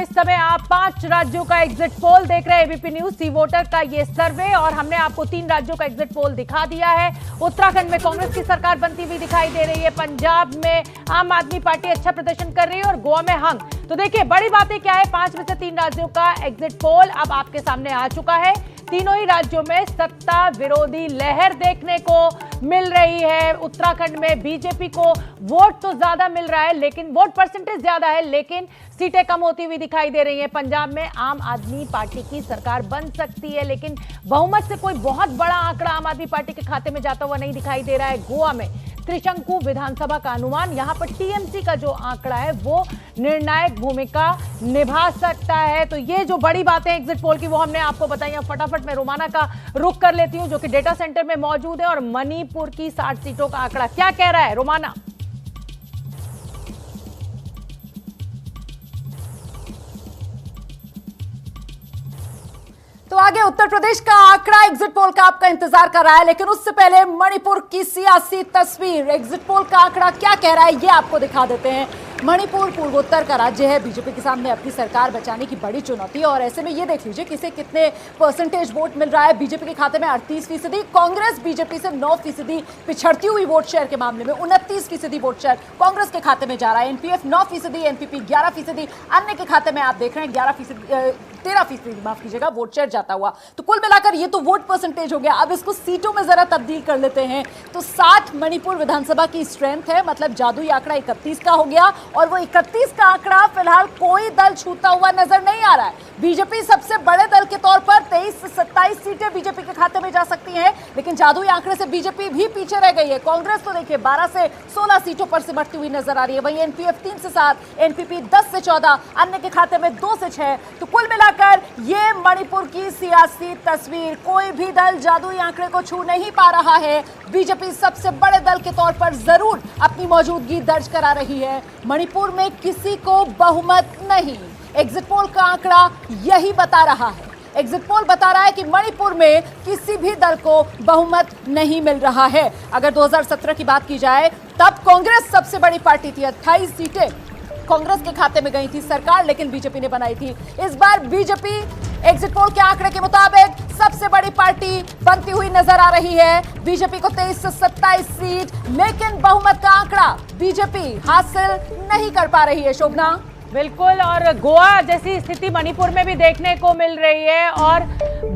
इस समय आप 5 राज्यों का एग्जिट पोल देख रहे हैं एबीपी न्यूज सी वोटर का ये सर्वे, और हमने आपको 3 राज्यों का एग्जिट पोल दिखा दिया है। उत्तराखंड में कांग्रेस की सरकार बनती हुई दिखाई दे रही है, पंजाब में आम आदमी पार्टी अच्छा प्रदर्शन कर रही है और गोवा में हंग। तो देखिए बड़ी बातें क्या है, 5 में से 3 राज्यों का एग्जिट पोल अब आपके सामने आ चुका है। तीनों ही राज्यों में सत्ता विरोधी लहर देखने को मिल रही है। उत्तराखंड में बीजेपी को वोट तो ज्यादा मिल रहा है, लेकिन वोट परसेंटेज ज्यादा है, लेकिन सीटें कम होती हुई दिखाई दे रही हैं। पंजाब में आम आदमी पार्टी की सरकार बन सकती है, लेकिन बहुमत से कोई बहुत बड़ा आंकड़ा आम आदमी पार्टी के खाते में जाता हुआ नहीं दिखाई दे रहा है। गोवा में त्रिशंकु विधानसभा का अनुमान, यहां पर टीएमसी का जो आंकड़ा है वो निर्णायक भूमिका निभा सकता है। तो ये जो बड़ी बातें एग्जिट पोल की वो हमने आपको बताई हैं। फटाफट मैं रोमाना का रुख कर लेती हूं जो कि डेटा सेंटर में मौजूद है, और मणिपुर की 60 सीटों का आंकड़ा क्या कह रहा है रोमाना? तो आगे उत्तर प्रदेश का आंकड़ा एग्जिट पोल का आपका इंतजार कर रहा है, लेकिन उससे पहले मणिपुर की सियासी तस्वीर, एग्जिट पोल का आंकड़ा क्या कह रहा है ये आपको दिखा देते हैं। मणिपुर पूर्वोत्तर का राज्य है, बीजेपी के सामने अपनी सरकार बचाने की बड़ी चुनौती है, और ऐसे में ये देख लीजिए किसे कितने परसेंटेज वोट मिल रहा है। बीजेपी के खाते में 38%, कांग्रेस बीजेपी से 9% पिछड़ती हुई वोट शेयर के मामले में 29% वोट शेयर कांग्रेस के खाते में जा रहा है। एनपीएफ 9%, एनपीपी 11%, अन्य के खाते में आप देख रहे हैं 13% माफ कीजिएगा वोट शेयर जाता हुआ। तो कुल मिलाकर ये तो वोट परसेंटेज हो गया। अब इसको सीटों में जरा तब्दील कर लेते हैं। तो 60 मणिपुर विधानसभा की स्ट्रेंथ है, मतलब जादुई आंकड़ा 31 का हो गया, और वो 31 का आंकड़ा फिलहाल कोई दल छूता हुआ नजर नहीं आ रहा है। बीजेपी सबसे बड़े दल के तौर पर 23 से 27 सीटें बीजेपी के खाते में जा सकती हैं, लेकिन जादुई आंकड़े से बीजेपी भी पीछे रह गई है। कांग्रेस तो देखिए 12 से 16 सीटों पर सिमटती हुई नजर आ रही है। वहीं एनपीएफ 3 से 7, एनपीपी 10 से 14, अन्य के खाते में 2 से 6। तो कुल मिलाकर ये मणिपुर की सियासी तस्वीर, कोई भी दल जादुई आंकड़े को छू नहीं पा रहा है। बीजेपी सबसे बड़े दल के तौर पर जरूर अपनी मौजूदगी दर्ज करा रही है। मणिपुर में किसी को बहुमत नहीं, एग्जिट पोल का आंकड़ा यही बता रहा है। एग्जिट पोल बता रहा है कि मणिपुर में किसी भी दल को बहुमत नहीं मिल रहा है। अगर 2017 की बात की जाए तब कांग्रेस सबसे बड़ी पार्टी थी, 28 सीटें कांग्रेस के खाते में गई थी सरकार, लेकिन बीजेपी ने बनाई थी। इस बार बीजेपी एग्जिट पोल के आंकड़े के मुताबिक सबसे बड़ी पार्टी बनती हुई नजर आ रही है। बीजेपी को 23 से 27 सीट, लेकिन बहुमत का आंकड़ा बीजेपी हासिल नहीं कर पा रही है। शोभना, बिल्कुल, और गोवा जैसी स्थिति मणिपुर में भी देखने को मिल रही है। और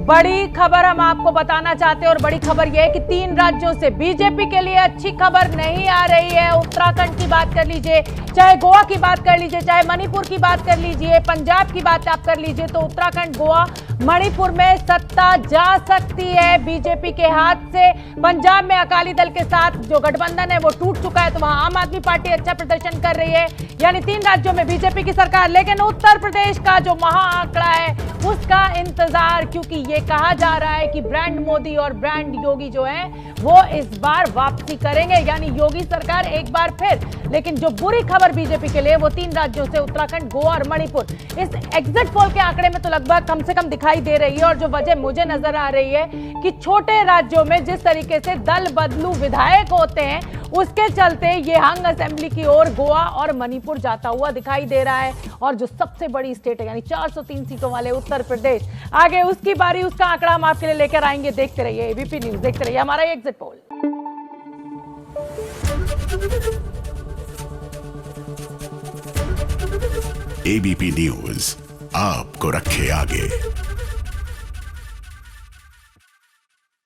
बड़ी खबर हम आपको बताना चाहते हैं, और बड़ी खबर यह है कि 3 राज्यों से बीजेपी के लिए अच्छी खबर नहीं आ रही है। उत्तराखंड की बात कर लीजिए, चाहे गोवा की बात कर लीजिए, चाहे मणिपुर की बात कर लीजिए, पंजाब की बात आप कर लीजिए, तो उत्तराखंड, गोवा, मणिपुर में सत्ता जा सकती है बीजेपी के हाथ से। पंजाब में अकाली दल के साथ जो गठबंधन है वो टूट चुका है, तो वहां आम आदमी पार्टी अच्छा प्रदर्शन कर रही है, यानी 3 राज्यों में बीजेपी की सरकार। लेकिन उत्तर प्रदेश का जो महा आंकड़ा है उसका इंतजार, क्योंकि ये कहा जा रहा है कि ब्रांड मोदी और ब्रांड योगी जो है वो इस बार वापसी करेंगे, यानी योगी सरकार एक बार फिर। लेकिन जो बुरी खबर बीजेपी के लिए वो 3 राज्यों से उत्तराखंड, गोवा और मणिपुर इस एग्जिट पोल के आंकड़े में तो लगभग कम से कम दिखाई दे रही है। और जो वजह मुझे नजर आ रही है कि छोटे राज्यों में जिस तरीके से दल बदलू विधायक होते हैं, उसके चलते ये हंग असेंबली की ओर गोवा और मणिपुर जाता हुआ दिखाई दे रहा है। और जो सबसे बड़ी स्टेट है यानी 403 सीटों वाले उत्तर प्रदेश, आगे उसकी बारी, उसका आंकड़ा हम आपके लिए लेकर आएंगे। देखते रहिए एबीपी न्यूज, देखते रहिए हमारा एग्जिट पोल। एबीपी न्यूज आपको रखे आगे।